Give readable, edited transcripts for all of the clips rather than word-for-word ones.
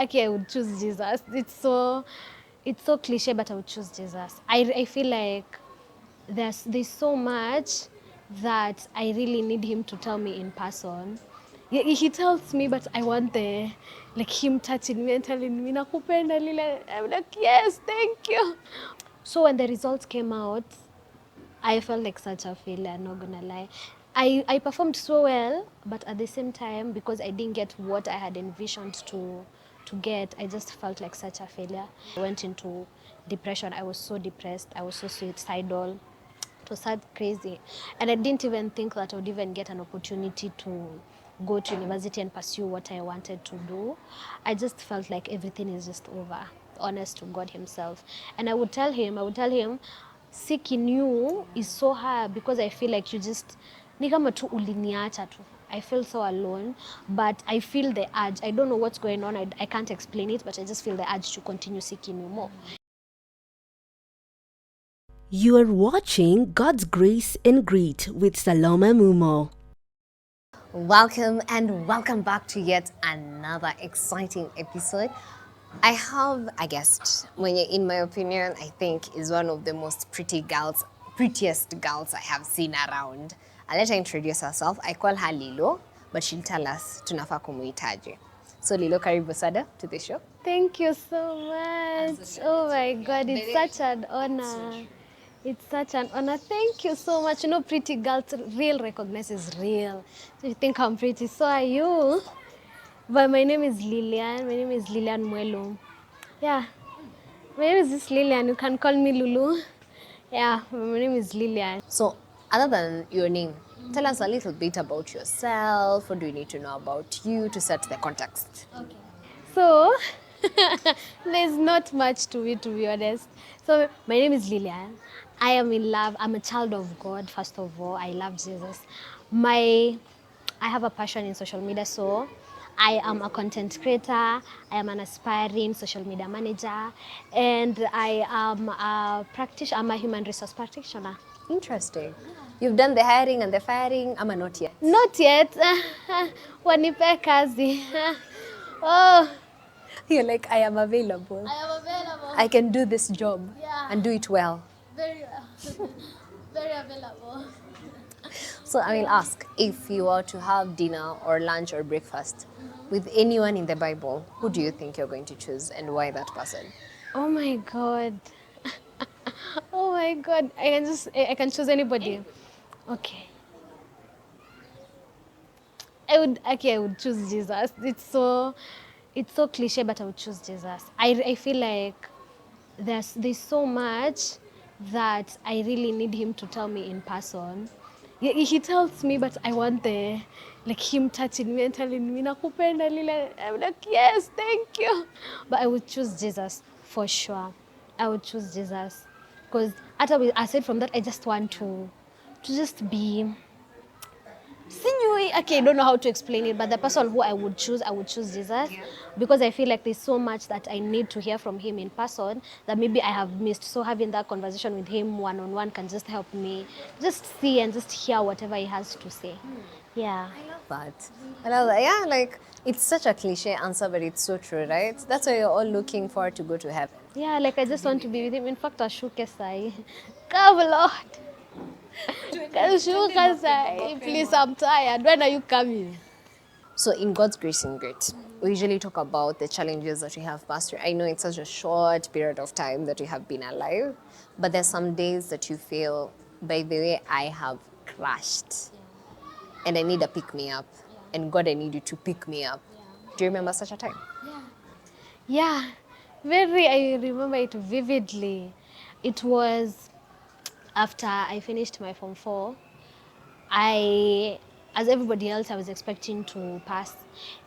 Okay, I would choose Jesus. It's so cliche, but I would choose Jesus. I feel like there's so much that I really need him to tell me in person. He tells me, but I want him touching me and telling me nakupenda Lilian. I'm like, yes, thank you. So when the results came out, I felt like such a failure, not gonna lie. I performed so well, but at the same time, because I didn't get what I had envisioned to get, I just felt like such a failure. I went into depression. I was so depressed. I was so suicidal. It was sad, crazy. And I didn't even think that I would even get an opportunity to go to university and pursue what I wanted to do. I just felt like everything is just over, honest to God himself. And I would tell him, seeking you is so hard because I feel like you just, ni kama tu uliniacha tu. I feel so alone, but I feel the urge. I don't know what's going on. I can't explain it, but I just feel the urge to continue seeking you more. You are watching God's Grace in Greet with Salome Mumo. Welcome and welcome back to yet another exciting episode. I have a guest, mwenye in my opinion, I think is one of the most prettiest girls I have seen around. I'll let her introduce herself. I call her Lilo, but she'll tell us tunafaa kumuitaje. So Lilo, karibu sada to the show. Thank you so much. Oh my God, it's such an honor. It's such an honor. Thank you so much. You know, pretty girls, real recognizes real. So you think I'm pretty, so are you. But my name is Lilian. My name is Lilian Mwelu. Yeah, my name is just Lilian. You can call me Lulu. Yeah, my name is Lilian. So, other than your name, tell us a little bit about yourself. What do we need to know about you to set the context? So, there's not much to it, to be honest. So, my name is Lilian. I am in love. I'm a child of God, first of all. I love Jesus. I have a passion in social media, so I am a content creator. I am an aspiring social media manager, and I am a practitioner. I'm a human resource practitioner. Interesting. You've done the hiring and the firing. Ama not yet. Not yet. Wanipe kazi. Oh, You're like, I am available. I am available. I can do this job and do it well. Very well. Very available. So I will ask, if you were to have dinner or lunch or breakfast with anyone in the Bible, who do you think you're going to choose and why that person? Oh my God. Oh my God. I can choose anybody. Okay. I would choose Jesus. It's so cliche, but I would choose Jesus. I feel like there's so much that I really need him to tell me in person. He tells me, but I want him touching me and telling me nakupenda Lilian. I'm like, yes, thank you. But I would choose Jesus for sure. I would choose Jesus because aside from that, I just want to just be. Okay, I don't know how to explain it, but the person who I would choose Jesus because I feel like there's so much that I need to hear from him in person that maybe I have missed. So having that conversation with him one-on-one can just help me just see and just hear whatever he has to say. Yeah. But I love that. Yeah, like it's such a cliche answer, but it's so true, right? That's why you're all looking forward to go to heaven. Yeah, like I just want to be with him. In fact, Ashuke Sai. Come, Lord. Ashuke Sai. Please, I'm tired. When are you coming? So in God's grace and grit, we usually talk about the challenges that we have passed through. I know it's such a short period of time that we have been alive, but there's some days that you feel, by the way, I have crashed and I need a pick me up. And God, I need you to pick me up. Do you remember such a time? Yeah, I remember it vividly. It was after I finished my Form 4. As everybody else, I was expecting to pass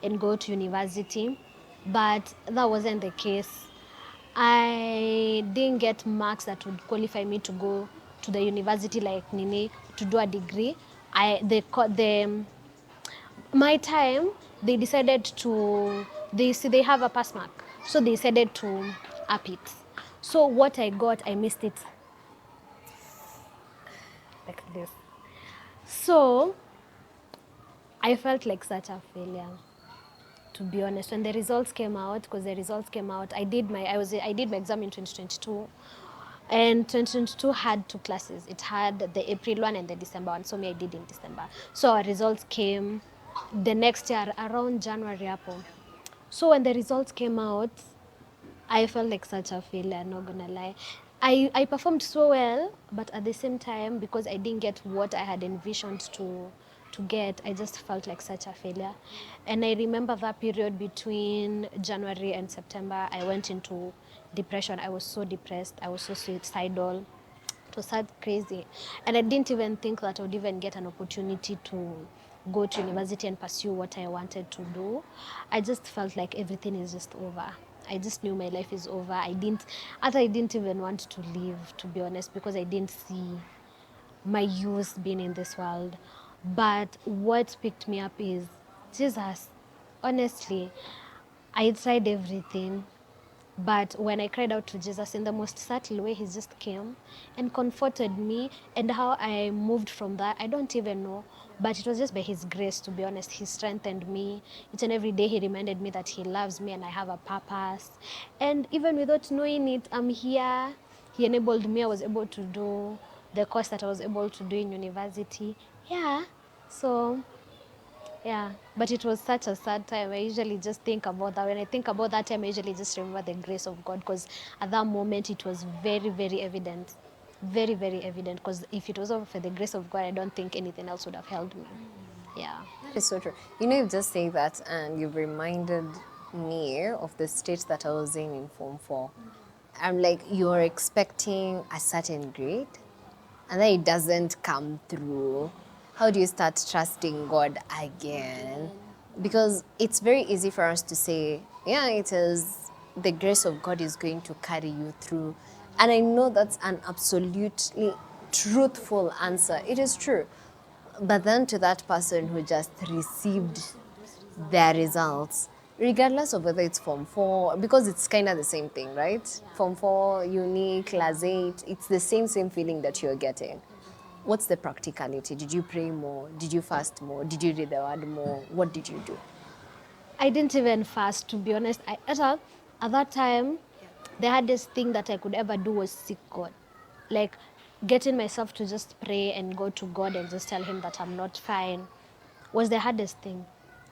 and go to university, but that wasn't the case. I didn't get marks that would qualify me to go to the university like Nini to do a degree. My time, they decided to, they have a pass mark, so they decided to up it. So what I got, I missed it like this. So I felt like such a failure. to be honest. When the results came out, because the results came out, I did my exam in 2022. And 2022 had 2 classes. It had the April one and the December one. So me, I did in December. So our results came the next year around January hapo. So when the results came out, I felt like such a failure, not gonna lie. I performed so well, but at the same time, because I didn't get what I had envisioned to get, I just felt like such a failure. And I remember that period between January and September, I went into depression. I was so depressed. I was so suicidal. It was sad, crazy. And I didn't even think that I would even get an opportunity to go to university and pursue what I wanted to do. I just felt like everything is just over. I just knew my life is over. I didn't even want to live, to be honest, because I didn't see my use being in this world. But what picked me up is Jesus. Honestly, I tried everything. But when I cried out to Jesus in the most subtle way, he just came and comforted me. And how I moved from that, I don't even know. But it was just by his grace, to be honest. He strengthened me. Each and every day he reminded me that he loves me and I have a purpose. And even without knowing it, I'm here. He enabled me. I was able to do the course that I was able to do in university. Yeah. So yeah, but it was such a sad time. I usually just think about that. When I think about that time, I usually just remember the grace of God, because at that moment it was very, very evident. Very, very evident. Because if it wasn't for the grace of God, I don't think anything else would have held me. Yeah. That is so true. You know, you've just said that and you've reminded me of the state that I was in Form 4. I'm like, you're expecting a certain grade and then it doesn't come through. How do you start trusting God again? Because it's very easy for us to say, yeah, it is the grace of God is going to carry you through. And I know that's an absolutely truthful answer. It is true. But then to that person who just received their results, regardless of whether it's Form 4, because it's kind of the same thing, right? Form 4, uni, class 8, it's the same feeling that you're getting. What's the practicality? Did you pray more? Did you fast more? Did you read the word more? What did you do? I didn't even fast, to be honest. At that time, the hardest thing that I could ever do was seek God. Like getting myself to just pray and go to God and just tell him that I'm not fine was the hardest thing.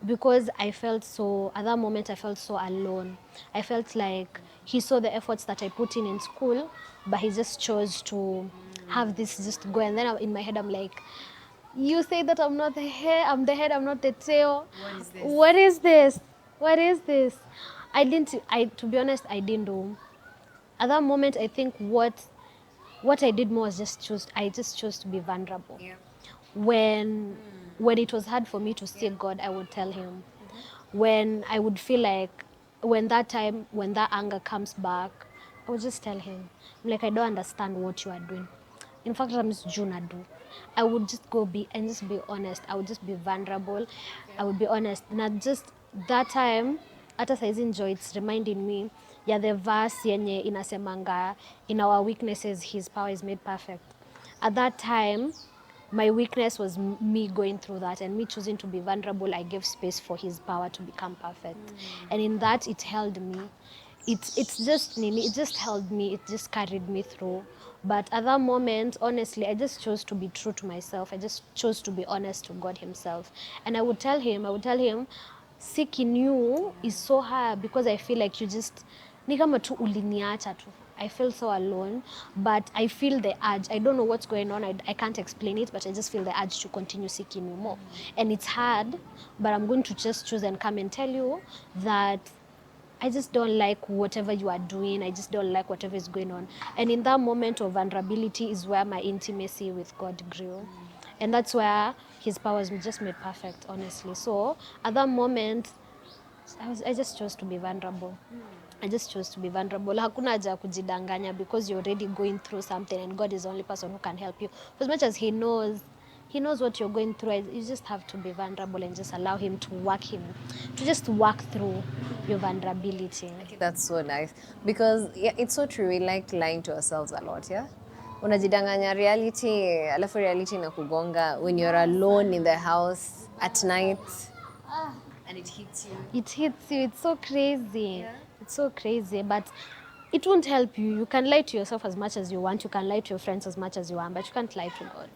Because at that moment, I felt so alone. I felt like he saw the efforts that I put in school, but he just chose to have this just go. And then in my head, I'm like, you say that I'm not the head, I'm the head, I'm not the tail. What is this? What is this? To be honest, I didn't know. At that moment, I think what I did more was I just chose to be vulnerable. Yeah. When it was hard for me to seek God, I would tell him. When I would feel like, when that anger comes back, I would just tell him. I'm like, I don't understand what you are doing. In fact, I'm just Junadu. I would just just be honest. I would just be vulnerable. I would be honest. Not just that time, hata saizi njo it's reminding me ya the verse yenye inasemanga, in our weaknesses his power is made perfect. At that time, my weakness was me going through that and me choosing to be vulnerable. I gave space for his power to become perfect. And in that, it held me. It just held me. It just carried me through. But at that moment, honestly, I just chose to be true to myself. I just chose to be honest to God himself. And I would tell him, seeking you is so hard because I feel like you just, ni kama tu uliniacha tu. I feel so alone, but I feel the urge. I don't know what's going on. I can't explain it, but I just feel the urge to continue seeking you more. And it's hard, but I'm going to just choose and come and tell you that I just don't like whatever you are doing. I just don't like whatever is going on. And in that moment of vulnerability is where my intimacy with God grew. And that's where his power was just made perfect, honestly. So at that moment, I just chose to be vulnerable. I just chose to be vulnerable. Hakuna haja ya kujidanganya because you're already going through something and God is the only person who can help you. As much as he knows what you're going through. You just have to be vulnerable and just allow him to just work through your vulnerability. That's so nice. Because yeah, it's so true. We like lying to ourselves a lot, yeah? Unajidanganya reality, alafu reality na kugonga when you're alone in the house at night and it hits you. It hits you. It's so crazy. Yeah. It's so crazy, but it won't help you. You can lie to yourself as much as you want. You can lie to your friends as much as you want, but you can't lie to God.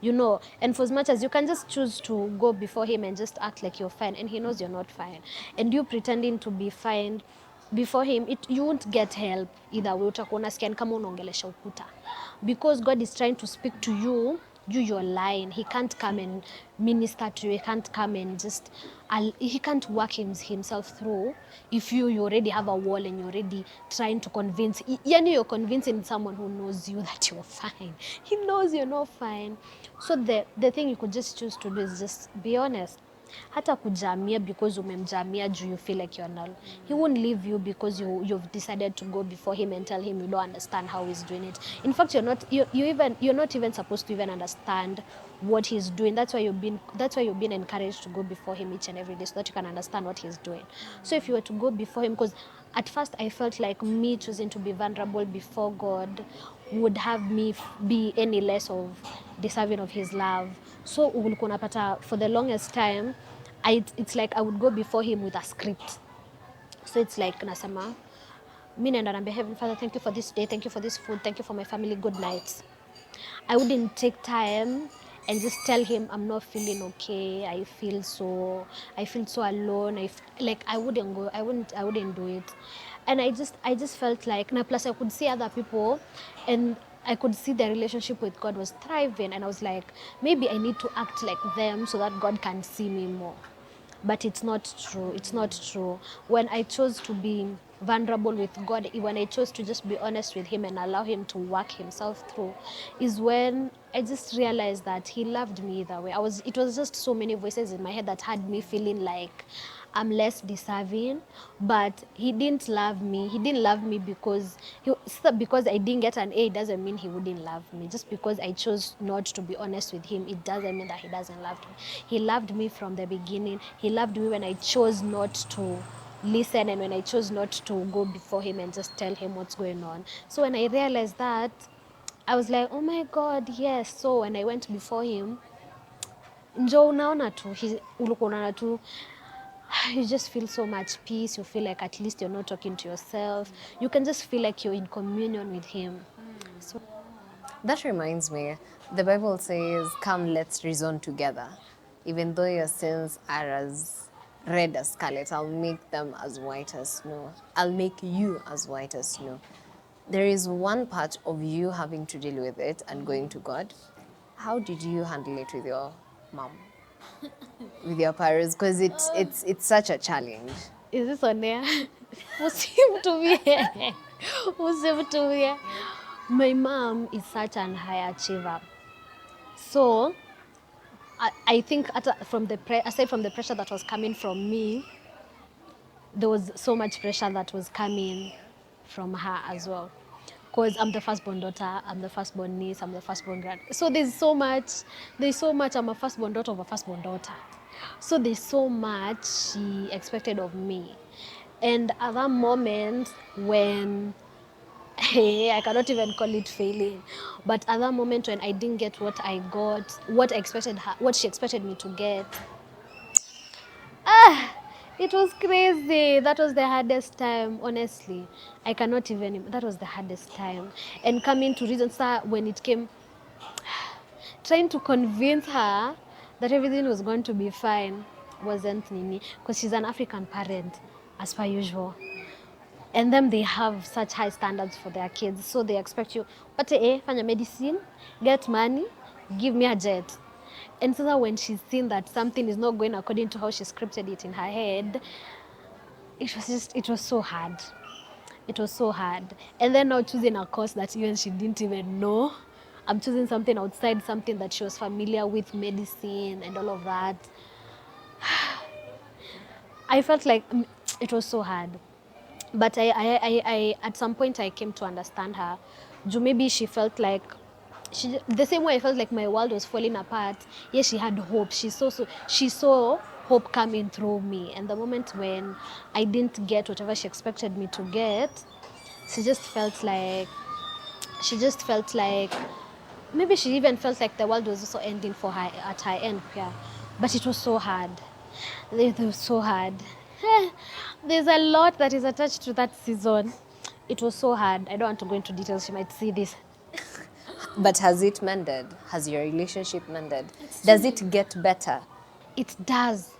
You know, and for as much as you can just choose to go before him and just act like you're fine, and he knows you're not fine. And you pretending to be fine before him, you won't get help either way. Utakuwa unasikia ni kama unaongelesha ukuta. Because God is trying to speak to you, you're lying. He can't come and minister to you. He can't come and just, he can't work himself through if you already have a wall and you're already trying to convince, yani you're convincing someone who knows you that you're fine. He knows you're not fine. So the thing you could just choose to do is just be honest. Hata kujamia because umemjamia juu you feel like you're null. He won't leave you because you've decided to go before him and tell him you don't understand how he's doing it. In fact, you're not even supposed to even understand what he's doing. That's why you've been encouraged to go before him each and every day so that you can understand what he's doing. So if you were to go before him, because at first I felt like me choosing to be vulnerable before God would have me be any less of deserving of his love. So ulikuwa unapata for the longest time it's like I would go before him with a script. So it's like nasema mi naenda naambia Heavenly Father, thank you for this day, thank you for this food, thank you for my family, good night. I wouldn't take time and just tell him I'm not feeling okay. I feel so alone. I wouldn't do it. And I just felt like, na plus I could see other people and I could see their relationship with God was thriving, and I was like, maybe I need to act like them so that God can see me more. But it's not true. It's not true. When I chose to be vulnerable with God, when I chose to just be honest with him and allow him to work himself through, is when I just realized that he loved me either way. It was just so many voices in my head that had me feeling like I'm less deserving, but he didn't love me. He didn't love me because because I didn't get an A, it doesn't mean he wouldn't love me. Just because I chose not to be honest with him, it doesn't mean that he doesn't love me. He loved me from the beginning. He loved me when I chose not to listen and when I chose not to go before him and just tell him what's going on. So when I realized that, I was like, oh my God, yes. So when I went before him, njo unaona tu, ulikuwa unaona tu, you just feel so much peace. You feel like at least you're not talking to yourself. You can just feel like you're in communion with him. So That reminds me, the Bible says, come, let's reason together. Even though your sins are as red as scarlet, I'll make them as white as snow. I'll make you as white as snow. There is one part of you having to deal with it and going to God. How did you handle it with your mom? With your parents? Because it's such a challenge. is this on there? Usimtumie. Usimtumie. My mom is such an high achiever. So I think aside from the pressure that was coming from me, there was so much pressure that was coming from her as well. Because I'm the firstborn daughter, I'm the firstborn niece, I'm the firstborn grand. So there's so much, I'm a firstborn daughter of a firstborn daughter. So there's so much she expected of me. And at that moment when, I cannot even call it failing, but at that moment when I didn't get what I got, what she expected me to get, it was crazy. That was the hardest time, honestly. I cannot even, that was the hardest time. And coming to reason, sir, when it came, trying to convince her that everything was going to be fine wasn't Nini, because she's an African parent, as per usual. And then they have such high standards for their kids, so they expect you, fanya medicine, get money, give me a jet. And so that when she's seen that something is not going according to how she scripted it in her head, it was so hard. It was so hard. And then now choosing a course that even she didn't even know. I'm choosing something outside something that she was familiar with, medicine and all of that. I felt like it was so hard. But I at some point I came to understand her. Maybe she felt like the same way I felt like my world was falling apart. Yes, she had hope. She saw hope coming through me. And the moment when I didn't get whatever she expected me to get, she just felt like maybe she even felt like the world was also ending for her at her end. Yeah, but it was so hard. They were so hard. There's a lot that is attached to that season. It was so hard. I don't want to go into details. She might see this. But has it mended? Has your relationship mended? Does it get better? It does.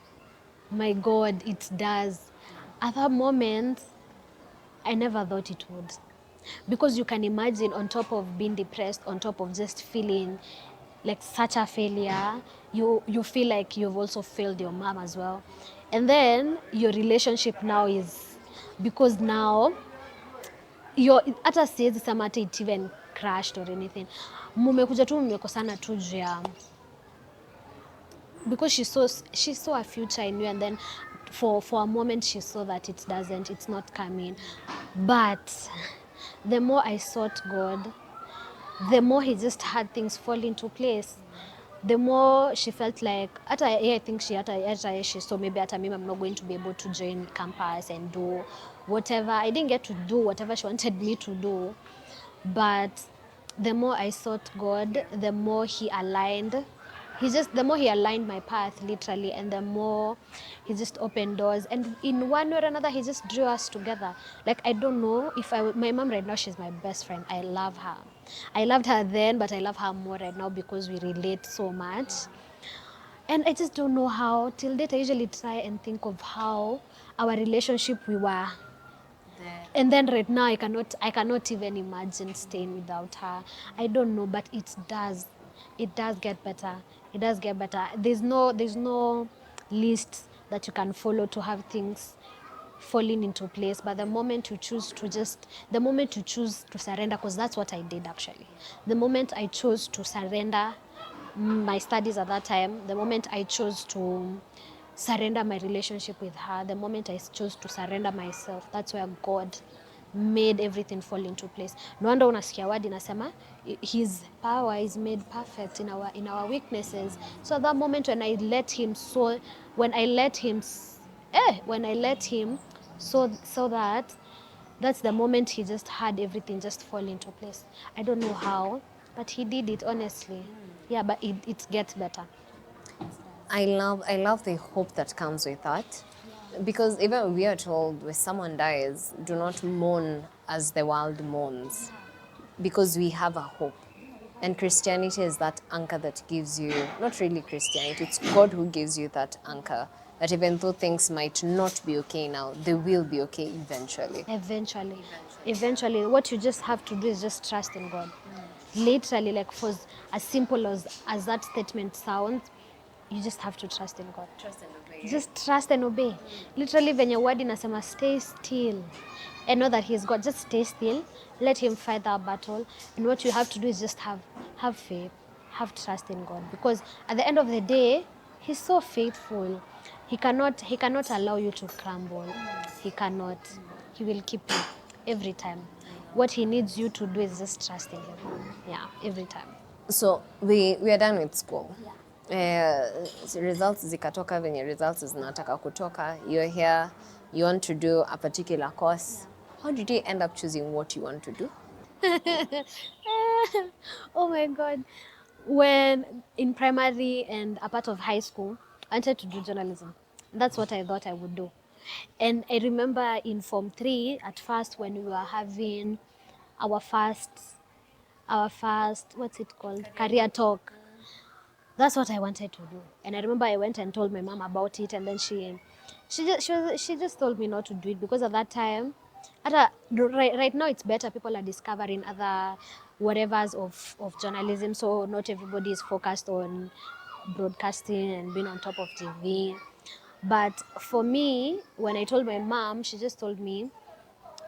My God, it does. Other moments, I never thought it would. Because you can imagine, on top of being depressed, on top of just feeling like such a failure, you feel like you've also failed your mom as well. And then your relationship now is, because now hata siwezi sema hata it even crashed or anything. Mmekuja tu mmekosana tu juu ya, because she saw a future in you, and then for a moment she saw that it's not coming. But the more I sought God, the more he just had things fall into place. The more she felt like, I think she saw maybe hata mimi I'm not going to be able to join campus and do whatever. I didn't get to do whatever she wanted me to do. But the more I sought God, the more the more he aligned my path literally, and the more he just opened doors, and in one way or another he just drew us together. Like, I don't know if my mom right now, she's my best friend. I love her. I loved her then, but I love her more right now because we relate so much. And I just don't know how. Till date, I usually try and think of how our relationship we were. And then right now, I cannot even imagine staying without her. I don't know, but it does. It does get better. It does get better. There's no list that you can follow to have things falling into place. But the moment you choose to surrender, because that's what I did actually. The moment I chose to surrender my studies at that time, the moment I chose to surrender my relationship with her, the moment I chose to surrender myself, that's where God made everything fall into place. No wonder unasikia word inasema his power is made perfect in our weaknesses. So at that moment when I let him so that that's the moment he just had everything just fall into place. I don't know how, but he did it, honestly. Yeah, but it gets better. I love the hope that comes with that. Because even we are told when someone dies, do not mourn as the world mourns. Because we have a hope. And Christianity is that anchor that gives you, not really Christianity, it's God who gives you that anchor. That even though things might not be okay now, they will be okay eventually. Eventually, what you just have to do is just trust in God. Literally, like, for as simple as that statement sounds, you just have to trust in God. Just trust and obey. Literally, venye word inasema stay still and know that he's God. Just stay still. Let him fight that battle. And what you have to do is just have faith, have trust in God. Because at the end of the day, he's so faithful. He cannot allow you to crumble. He cannot. He will keep you every time. What he needs you to do is just trust in him. Yeah, every time. So we are done with school. Results zikatoka venye results zinataka kutoka. You're here, you want to do a particular course. How did you end up choosing what you want to do? Oh my God. When in primary and a part of high school, I wanted to do journalism. That's what I thought I would do. And I remember in Form 3, at first, when we were having our first, what's it called? Career talk. That's what I wanted to do. And I remember I went and told my mom about it, and then she just told me not to do it, because at that time, right now it's better. People are discovering other whatevers of journalism, so not everybody is focused on broadcasting and being on top of TV. But for me, when I told my mom, she just told me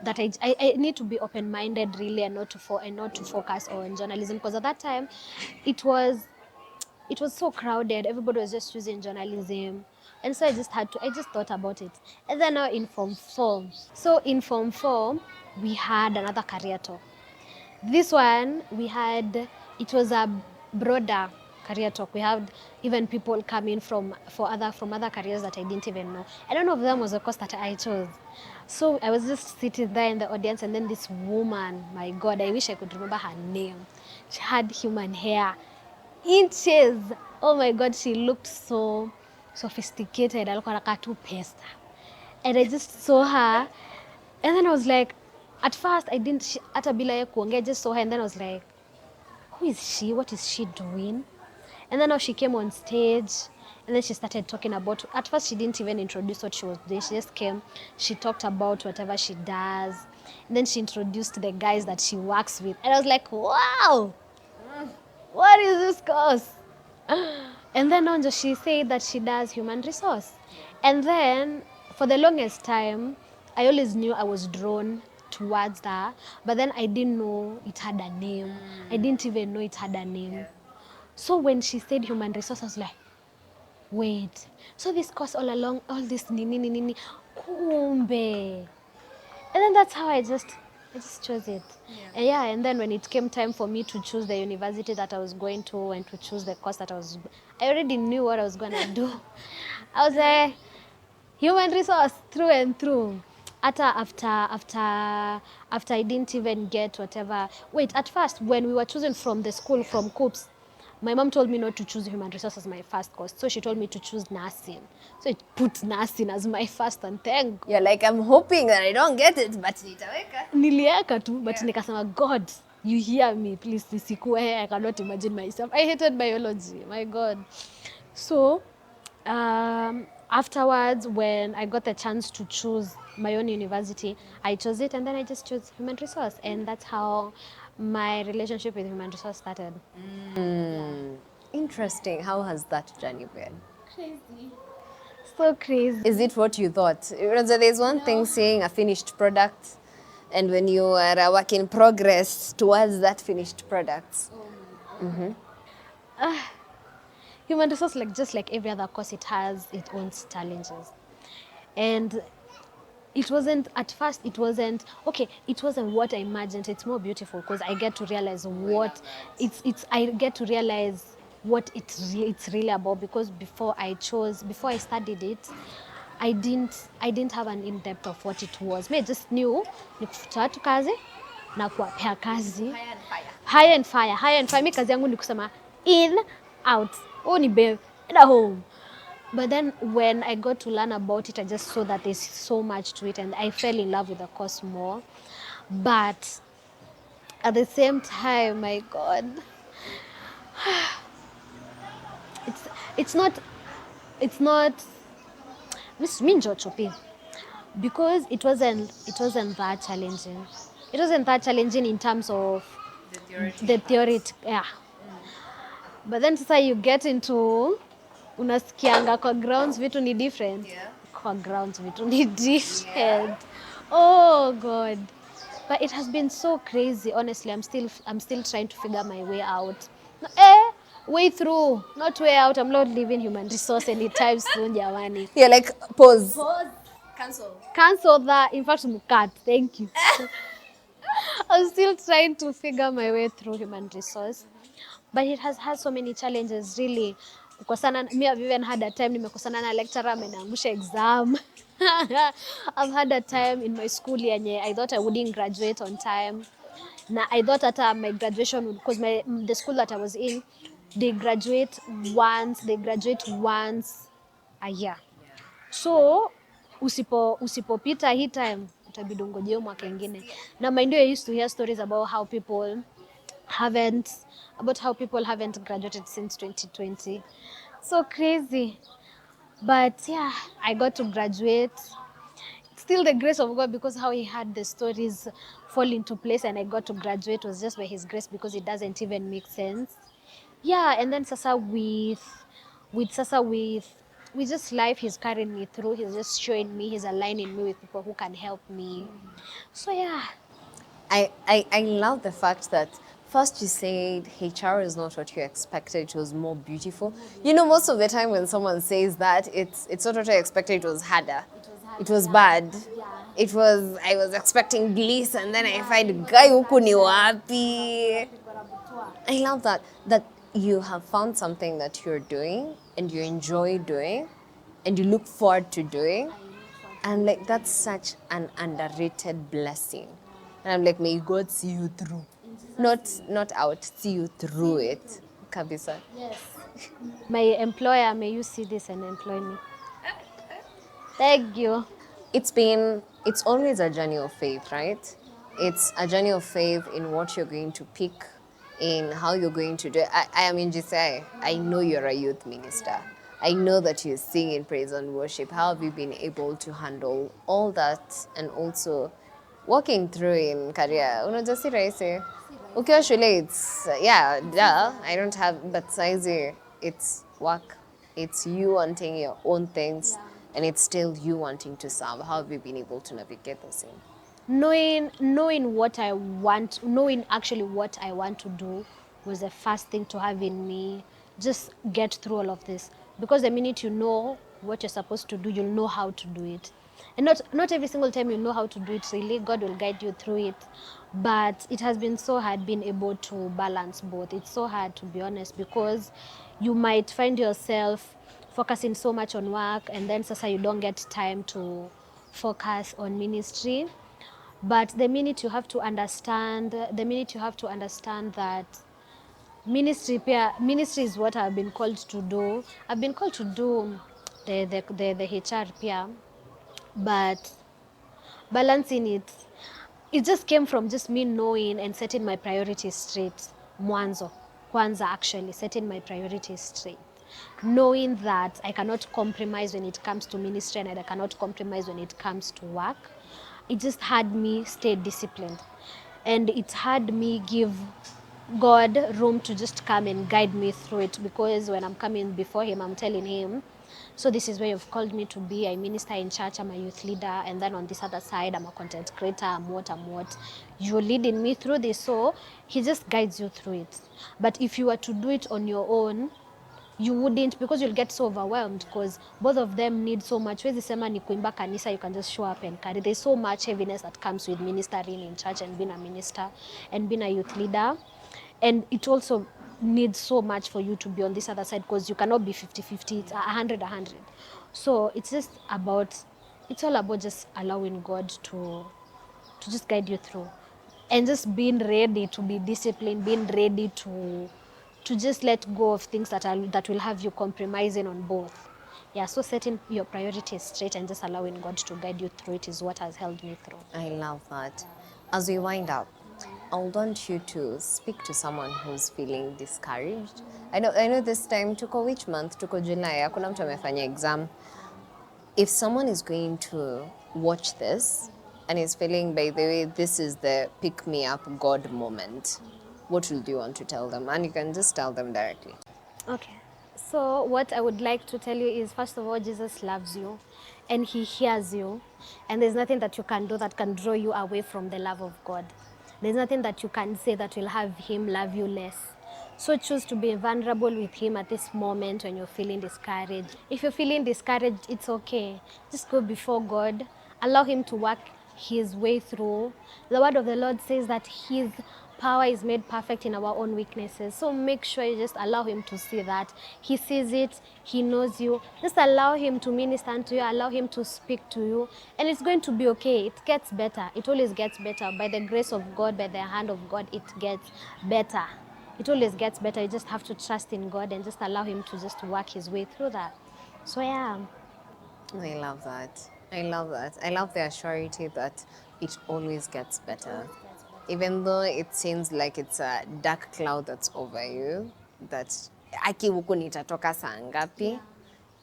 that I need to be open-minded really, and not to focus on journalism, because at that time it was so crowded. Everybody was just choosing journalism. And so I just thought about it. And then now in Form 4. So in Form 4, we had another career talk. This one, it was a broader career talk. We had even people coming from other careers that I didn't even know. And none of them was a course that I chose. So I was just sitting there in the audience, and then this woman, my God, I wish I could remember her name. She had human hair, inches. Oh my God, she looked so sophisticated, alikuwa anakaa tu pesa. And I just saw her, and then I was like, at first I didn't, hata bila yeye kuongea, I just saw her, and then I was like, who is she? What is she doing? And then now she came on stage, and then she started talking about, at first she didn't even introduce what she was doing. She just came, she talked about whatever she does, and then she introduced the guys that she works with. And I was like, wow, what is this course? And then on she said that she does human resource. And then for the longest time, I always knew I was drawn towards her, but then I didn't know it had a name. I didn't even know it had a name. So when she said human resource, I was like, wait, so this course all along, all this nini nini nini, kumbe. And then that's how I just chose it. And then when it came time for me to choose the university that I was going to and to choose the course that I already knew what I was going to do. I was like, human resource through and through. After I didn't even get whatever. Wait, at first when we were choosing from the school, from COOPS, my mom told me not to choose human resources as my first course. So she told me to choose nursing. So it put nursing as my first, and thank God. You're like, I'm hoping that I don't get it, but nitaweka. Nilieka tu, but nikasema, God, you hear me, please, nisikue. I cannot imagine myself. I hated biology, my God. So, afterwards, when I got the chance to choose my own university, I chose it, and then I just chose human resource. And that's how my relationship with human resource started. Interesting. How has that journey been? So crazy. Is it what you thought? You know, so there's one thing saying a finished product, and when you are a work in progress towards that finished product. Human resource, just like every other course, it has its own challenges. And it wasn't, at first, it wasn't what I imagined. It's more beautiful because I get to realize what I get to realize what it's really about, because before I studied it, I didn't have an in-depth of what it was. Me, I just knew ni kufuta watu kazi na kuwapea kazi. Hire and fire. Mi kazi yangu ni kusema in, out. Oh, ni babe, and at home. But then when I got to learn about it, I just saw that there's so much to it, and I fell in love with the course more. But at the same time, my God, it's not mi njo chopi, because it wasn't that challenging. It wasn't that challenging in terms of the theory, yeah. But then sasa you get into, unasikianga kwa grounds vitu ni different. Kwa grounds vitu ni different. Oh God. But it has been so crazy. Honestly, I'm still trying to figure my way out. Way through, not way out. I'm not leaving human resource anytime soon, jamani. You're like, pause. Cancel that. In fact, cut. Thank you. I'm still trying to figure my way through human resource. But it has had so many challenges, really. Me, I've even had a time nimekosana na lecturer amenangusha exam. I've had a time in my school yenye I thought I wouldn't graduate on time. I thought that my graduation would, because the school that I was in, they graduate once a year. So usipopita hii time utabidi ungojee mwaka ingine. Na mind you, I used to hear stories about how people haven't graduated since 2020. So crazy. But yeah, I got to graduate. Still the grace of God, because how he had the stories fall into place and I got to graduate was just by his grace, because it doesn't even make sense. Yeah, and then sasa with just life he's carrying me through, he's just showing me, he's aligning me with people who can help me. So yeah. I love the fact that first you said HR is not what you expected, it was more beautiful. You know, most of the time when someone says that, it's not what I expected, it was harder. It was bad. I was expecting bliss, and then I find guy huku ni wapi. I love that you have found something that you're doing and you enjoy doing and you look forward to doing. And like, that's such an underrated blessing. And I'm like, may God see you through. Not out, see you through it. Kabisa. Yes. My employer, may you see this and employ me. Thank you. It's always a journey of faith, right? It's a journey of faith in what you're going to pick, in how you're going to do it. I am in GCI. I know you're a youth minister. I know that you sing in praise and worship. How have you been able to handle all that and also walking through in career? Unajua si rahisi. Ukiwa shule, it's, yeah, duh, I don't have, but saizi, it's work. It's you wanting your own things, and it's still you wanting to serve. How have you been able to navigate the same? Knowing what I want, knowing actually what I want to do was the first thing to have in me. Just get through all of this, because the minute you know what you're supposed to do, you'll know how to do it. And not every single time you know how to do it, really God will guide you through it. But it has been so hard being able to balance both. It's so hard, to be honest, because you might find yourself focusing so much on work, and then sasa you don't get time to focus on ministry. But the minute you have to understand that ministry is what I've been called to do. I've been called to do the HR pia, but balancing it, it just came from just me knowing and setting my priorities straight. Mwanzo, kwanza, actually setting my priorities straight, knowing that I cannot compromise when it comes to ministry and I cannot compromise when it comes to work. It just had me stay disciplined, and it had me give God room to just come and guide me through it, because when I'm coming before him, I'm telling him, so this is where you've called me to be. I minister in church, I'm a youth leader, and then on this other side, I'm a content creator, I'm what. You're leading me through this, so he just guides you through it. But if you were to do it on your own, you wouldn't, because you'll get so overwhelmed, because both of them need so much. Wezi sema ni kuimba kanisa, you can just show up and carry. There's so much heaviness that comes with ministering in church and being a minister and being a youth leader. And it also needs so much for you to be on this other side, because you cannot be 50-50, it's 100-100. So it's all about just allowing God to just guide you through, and just being ready to be disciplined, being ready to just let go of things that will have you compromising on both. Yeah, so setting your priorities straight and just allowing God to guide you through it is what has held me through. I love that. As we wind up, I want you to speak to someone who's feeling discouraged. I know this time, tuko which month? Tuko July, hakuna mtu amefanya exam. If someone is going to watch this and is feeling, by the way, this is the pick me up God moment, what will you want to tell them? And you can just tell them directly. Okay. So what I would like to tell you is, first of all, Jesus loves you and he hears you. And there's nothing that you can do that can draw you away from the love of God. There's nothing that you can say that will have him love you less. So choose to be vulnerable with him at this moment when you're feeling discouraged. If you're feeling discouraged, it's okay. Just go before God. Allow him to work his way through. The word of the Lord says that his power is made perfect in our own weaknesses. So make sure you just allow him to see that. He sees it, he knows you. Just allow him to minister to you, allow him to speak to you, and it's going to be okay. It gets better. It always gets better. By the grace of God, by the hand of God, it gets better. It always gets better. You just have to trust in God and just allow him to just work his way through that. So yeah. I love that. I love that. I love the assurity that it always gets better. Even though it seems like it's a dark cloud that's over you, that aki huku nitatoka saa ngapi,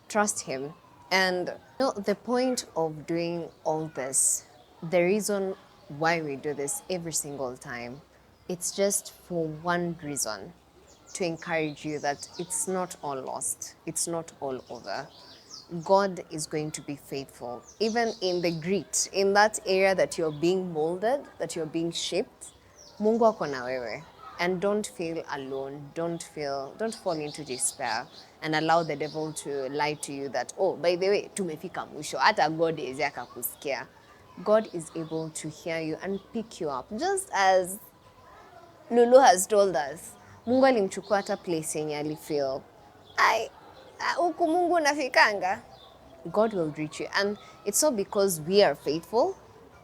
trust him. And the point of doing all this, the reason why we do this every single time, it's just for one reason, to encourage you that it's not all lost, it's not all over. God is going to be faithful. Even in the grit, in that area that you're being molded, that you're being shaped, Mungu ako na wewe. And don't feel alone. Don't fall into despair and allow the devil to lie to you that, oh, by the way, tumefika mwisho. Hata God hawezi akakusikia. God is able to hear you and pick you up. Just as Lulu has told us, Mungu alimchukua hata place yenye alifeel, huku Mungu nafikanga. God will reach you. And it's not because we are faithful,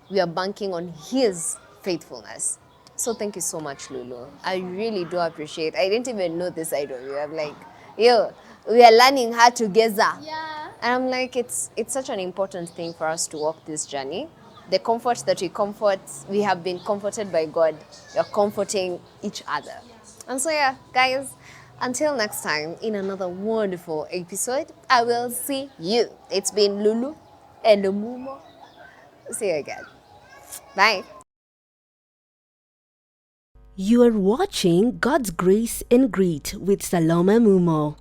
we are banking on his faithfulness. So thank you so much, Lulu. I really do appreciate. I didn't even know this side of you. I'm like, yo, we are learning how together. Yeah. And I'm like, it's such an important thing for us to walk this journey. The comfort that we have been comforted by God. You're comforting each other. And so yeah, guys, until next time in another wonderful episode, I will see you. It's been Lulu and Mumo. See you again. Bye. You are watching God's Grace in Great with Salome Mumo.